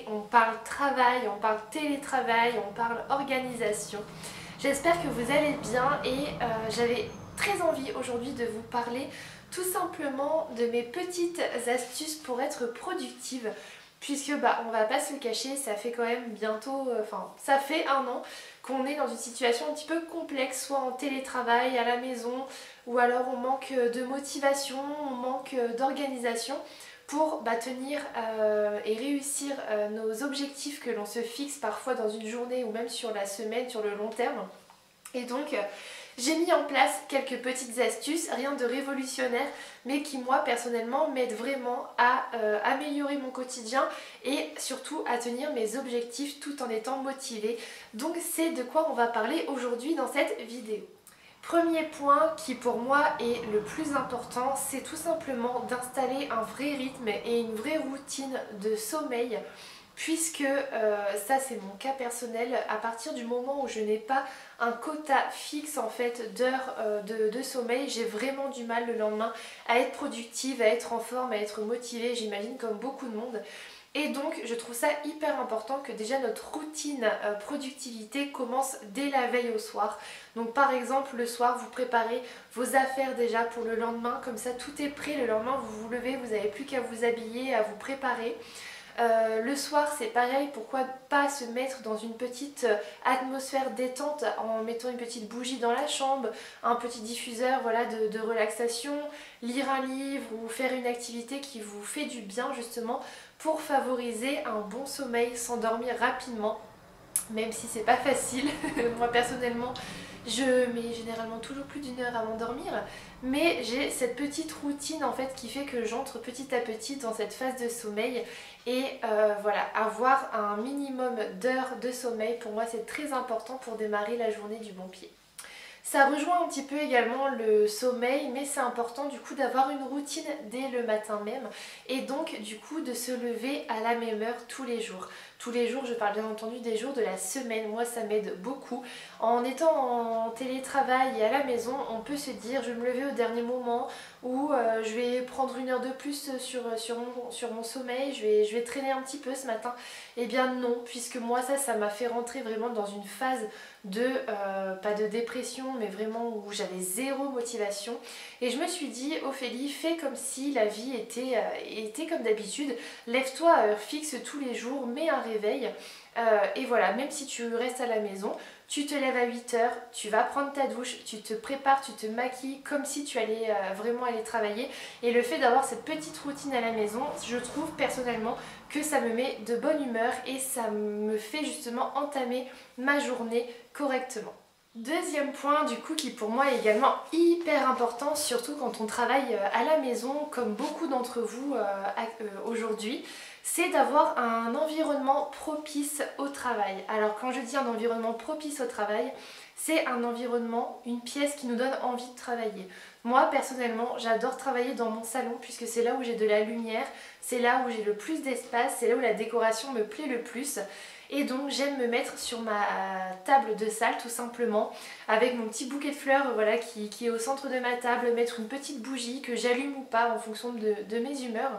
on parle travail, on parle télétravail, on parle organisation. J'espère que vous allez bien et j'avais très envie aujourd'hui de vous parler tout simplement de mes petites astuces pour être productive. Puisque on va pas se le cacher, ça fait quand même bientôt, ça fait un an qu'on est dans une situation un petit peu complexe, soit en télétravail, à la maison, ou alors on manque de motivation, on manque d'organisation pour tenir et réussir nos objectifs que l'on se fixe parfois dans une journée ou même sur la semaine, sur le long terme. Et donc j'ai mis en place quelques petites astuces, rien de révolutionnaire, mais qui moi personnellement m'aident vraiment à améliorer mon quotidien et surtout à tenir mes objectifs tout en étant motivée. Donc c'est de quoi on va parler aujourd'hui dans cette vidéo. Premier point qui pour moi est le plus important, c'est tout simplement d'installer un vrai rythme et une vraie routine de sommeil. Puisque ça c'est mon cas personnel, à partir du moment où je n'ai pas un quota fixe en fait d'heures de sommeil, j'ai vraiment du mal le lendemain à être productive, à être en forme, à être motivée, j'imagine comme beaucoup de monde. Et donc je trouve ça hyper important que déjà notre routine productivité commence dès la veille au soir. Donc par exemple le soir vous préparez vos affaires déjà pour le lendemain, comme ça tout est prêt, le lendemain vous vous levez, vous n'avez plus qu'à vous habiller, à vous préparer. Le soir c'est pareil, pourquoi pas se mettre dans une petite atmosphère détente en mettant une petite bougie dans la chambre, un petit diffuseur voilà, de relaxation, lire un livre ou faire une activité qui vous fait du bien justement pour favoriser un bon sommeil, s'endormir rapidement. Même si c'est pas facile, moi personnellement je mets généralement toujours plus d'une heure à m'endormir, mais j'ai cette petite routine en fait qui fait que j'entre petit à petit dans cette phase de sommeil et voilà, avoir un minimum d'heures de sommeil pour moi c'est très important pour démarrer la journée du bon pied. Ça rejoint un petit peu également le sommeil, mais c'est important du coup d'avoir une routine dès le matin même et donc du coup de se lever à la même heure tous les jours. Tous les jours, je parle bien entendu des jours de la semaine, moi ça m'aide beaucoup. En étant en télétravail et à la maison, on peut se dire je vais me lever au dernier moment ou je vais prendre une heure de plus sur mon sommeil, je vais traîner un petit peu ce matin. Eh bien non, puisque moi ça m'a fait rentrer vraiment dans une phase de, pas de dépression, mais vraiment où j'avais zéro motivation. Et je me suis dit, Ophélie, fais comme si la vie était comme d'habitude. Lève-toi à heure fixe tous les jours, mets un réveil. Et voilà, même si tu restes à la maison, tu te lèves à 8h, tu vas prendre ta douche, tu te prépares, tu te maquilles comme si tu allais vraiment aller travailler. Et le fait d'avoir cette petite routine à la maison, je trouve personnellement que ça me met de bonne humeur et ça me fait justement entamer ma journée correctement. Deuxième point du coup qui pour moi est également hyper important, surtout quand on travaille à la maison comme beaucoup d'entre vous aujourd'hui, c'est d'avoir un environnement propice au travail. Alors quand je dis un environnement propice au travail, c'est un environnement, une pièce qui nous donne envie de travailler. Moi personnellement j'adore travailler dans mon salon puisque c'est là où j'ai de la lumière, c'est là où j'ai le plus d'espace, c'est là où la décoration me plaît le plus. Et donc j'aime me mettre sur ma table de salle tout simplement avec mon petit bouquet de fleurs voilà, qui est au centre de ma table, mettre une petite bougie que j'allume ou pas en fonction de mes humeurs.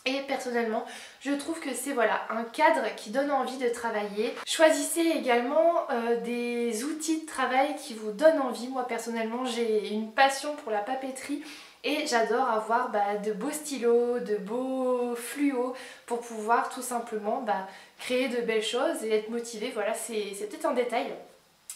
Et personnellement, je trouve que c'est voilà, un cadre qui donne envie de travailler. Choisissez également des outils de travail qui vous donnent envie. Moi personnellement, j'ai une passion pour la papeterie. Et j'adore avoir de beaux stylos, de beaux fluos pour pouvoir tout simplement créer de belles choses et être motivée. Voilà, c'est peut-être un détail,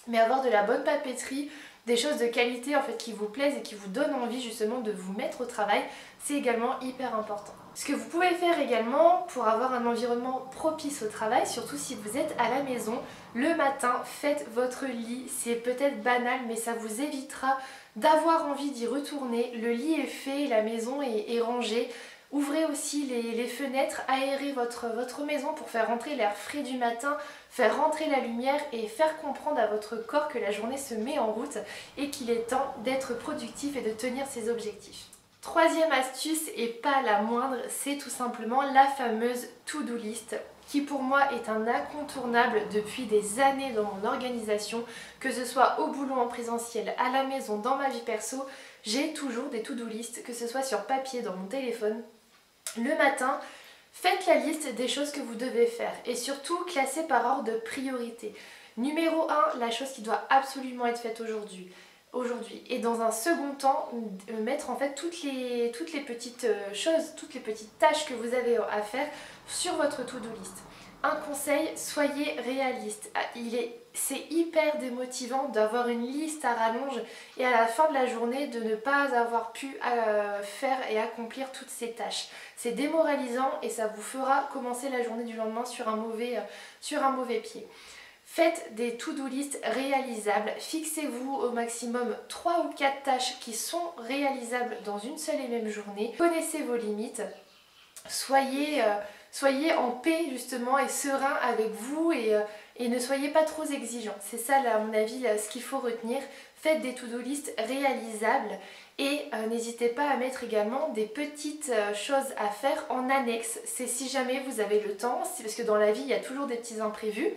mais avoir de la bonne papeterie, des choses de qualité en fait qui vous plaisent et qui vous donnent envie justement de vous mettre au travail, c'est également hyper important. Ce que vous pouvez faire également pour avoir un environnement propice au travail, surtout si vous êtes à la maison, le matin, faites votre lit. C'est peut-être banal, mais ça vous évitera d'avoir envie d'y retourner. Le lit est fait, la maison est rangée. Ouvrez aussi les fenêtres, aérez votre maison pour faire rentrer l'air frais du matin, faire rentrer la lumière et faire comprendre à votre corps que la journée se met en route et qu'il est temps d'être productif et de tenir ses objectifs. Troisième astuce et pas la moindre, c'est tout simplement la fameuse to-do list qui pour moi est un incontournable depuis des années dans mon organisation, que ce soit au boulot en présentiel, à la maison, dans ma vie perso, j'ai toujours des to-do list, que ce soit sur papier, dans mon téléphone. Le matin, Faites la liste des choses que vous devez faire et surtout classez par ordre de priorité. Numéro 1, la chose qui doit absolument être faite aujourd'hui. Et dans un second temps, mettre en fait toutes les petites choses, toutes les petites tâches que vous avez à faire sur votre to-do list. Un conseil, soyez réaliste. C'est hyper démotivant d'avoir une liste à rallonge et à la fin de la journée de ne pas avoir pu faire et accomplir toutes ces tâches. C'est démoralisant et ça vous fera commencer la journée du lendemain sur un mauvais pied. Faites des to-do list réalisables, fixez-vous au maximum 3 ou 4 tâches qui sont réalisables dans une seule et même journée. Connaissez vos limites, soyez en paix justement et serein avec vous et ne soyez pas trop exigeants. C'est ça à mon avis ce qu'il faut retenir. Faites des to-do list réalisables et n'hésitez pas à mettre également des petites choses à faire en annexe. C'est si jamais vous avez le temps, parce que dans la vie il y a toujours des petits imprévus.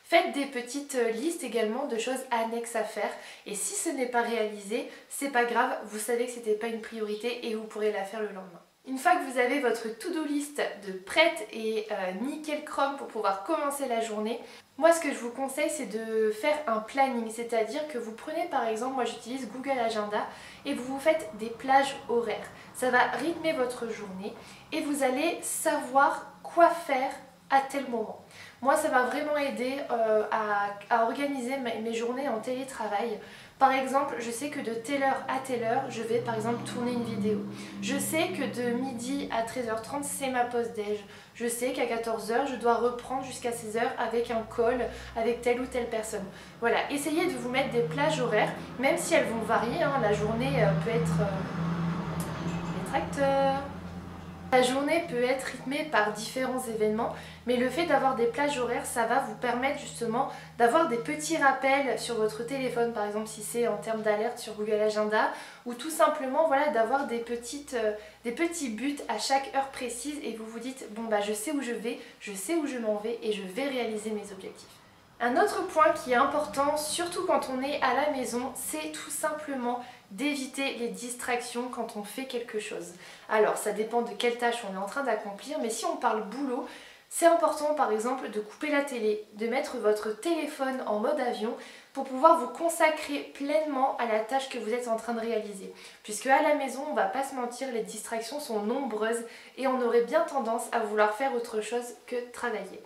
Faites des petites listes également de choses annexes à faire et si ce n'est pas réalisé, c'est pas grave, vous savez que c'était pas une priorité et vous pourrez la faire le lendemain. Une fois que vous avez votre to-do list de prête et nickel chrome pour pouvoir commencer la journée, moi ce que je vous conseille c'est de faire un planning, c'est-à-dire que vous prenez par exemple, moi j'utilise Google Agenda et vous faites des plages horaires. Ça va rythmer votre journée et vous allez savoir quoi faire à tel moment. Moi ça m'a vraiment aidé à organiser mes journées en télétravail. Par exemple, je sais que de telle heure à telle heure, je vais par exemple tourner une vidéo. Je sais que de midi à 13h30, c'est ma pause déj. Je sais qu'à 14h, je dois reprendre jusqu'à 16h avec un call avec telle ou telle personne. Voilà, essayez de vous mettre des plages horaires, même si elles vont varier. Hein. La journée peut être... les tracteurs. La journée peut être rythmée par différents événements, mais le fait d'avoir des plages horaires, ça va vous permettre justement d'avoir des petits rappels sur votre téléphone, par exemple si c'est en termes d'alerte sur Google Agenda, ou tout simplement voilà, d'avoir des petits buts à chaque heure précise et vous vous dites bon bah je sais où je vais, je sais où je m'en vais et je vais réaliser mes objectifs. Un autre point qui est important, surtout quand on est à la maison, c'est tout simplement d'éviter les distractions quand on fait quelque chose. Alors ça dépend de quelle tâche on est en train d'accomplir, mais si on parle boulot, c'est important par exemple de couper la télé, de mettre votre téléphone en mode avion pour pouvoir vous consacrer pleinement à la tâche que vous êtes en train de réaliser. Puisque à la maison, on va pas se mentir, les distractions sont nombreuses et on aurait bien tendance à vouloir faire autre chose que travailler.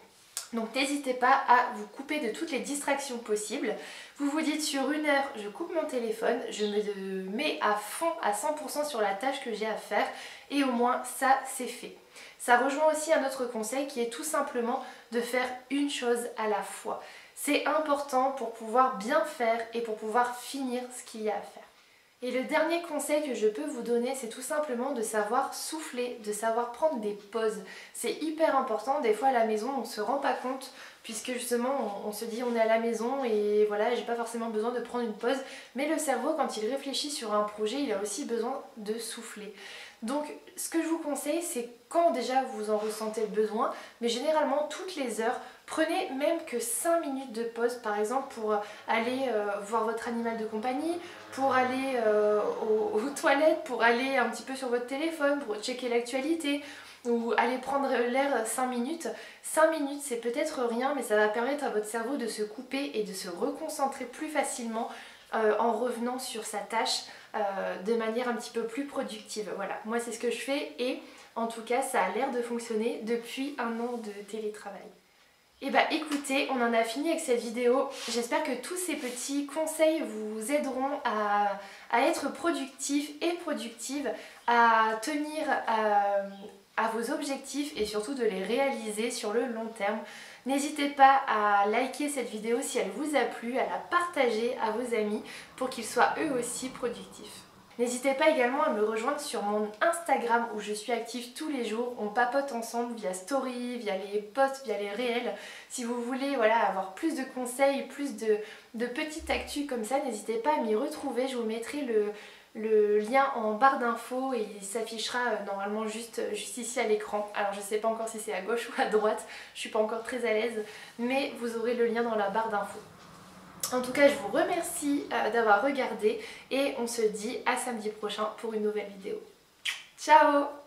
Donc n'hésitez pas à vous couper de toutes les distractions possibles. Vous vous dites sur une heure, je coupe mon téléphone, je me mets à fond, à 100% sur la tâche que j'ai à faire et au moins ça c'est fait. Ça rejoint aussi un autre conseil qui est tout simplement de faire une chose à la fois. C'est important pour pouvoir bien faire et pour pouvoir finir ce qu'il y a à faire. Et le dernier conseil que je peux vous donner, c'est tout simplement de savoir souffler, de savoir prendre des pauses. C'est hyper important, des fois à la maison on ne se rend pas compte puisque justement on se dit on est à la maison et voilà j'ai pas forcément besoin de prendre une pause. Mais le cerveau quand il réfléchit sur un projet, il a aussi besoin de souffler. Donc ce que je vous conseille c'est quand déjà vous en ressentez le besoin, mais généralement toutes les heures, prenez même que 5 minutes de pause par exemple pour aller voir votre animal de compagnie, pour aller aux toilettes, pour aller un petit peu sur votre téléphone, pour checker l'actualité ou aller prendre l'air 5 minutes. 5 minutes c'est peut-être rien mais ça va permettre à votre cerveau de se couper et de se reconcentrer plus facilement en revenant sur sa tâche de manière un petit peu plus productive. Voilà, moi c'est ce que je fais et en tout cas ça a l'air de fonctionner depuis un an de télétravail. Et bah écoutez, on en a fini avec cette vidéo. J'espère que tous ces petits conseils vous aideront à être productif et productive, à tenir à vos objectifs et surtout de les réaliser sur le long terme. N'hésitez pas à liker cette vidéo si elle vous a plu, à la partager à vos amis pour qu'ils soient eux aussi productifs. N'hésitez pas également à me rejoindre sur mon Instagram où je suis active tous les jours. On papote ensemble via story, via les posts, via les réels. Si vous voulez voilà, avoir plus de conseils, plus de petites actus comme ça, n'hésitez pas à m'y retrouver. Je vous mettrai le lien en barre d'infos et il s'affichera normalement juste ici à l'écran. Alors je ne sais pas encore si c'est à gauche ou à droite, je ne suis pas encore très à l'aise, mais vous aurez le lien dans la barre d'infos. En tout cas, je vous remercie d'avoir regardé et on se dit à samedi prochain pour une nouvelle vidéo. Ciao!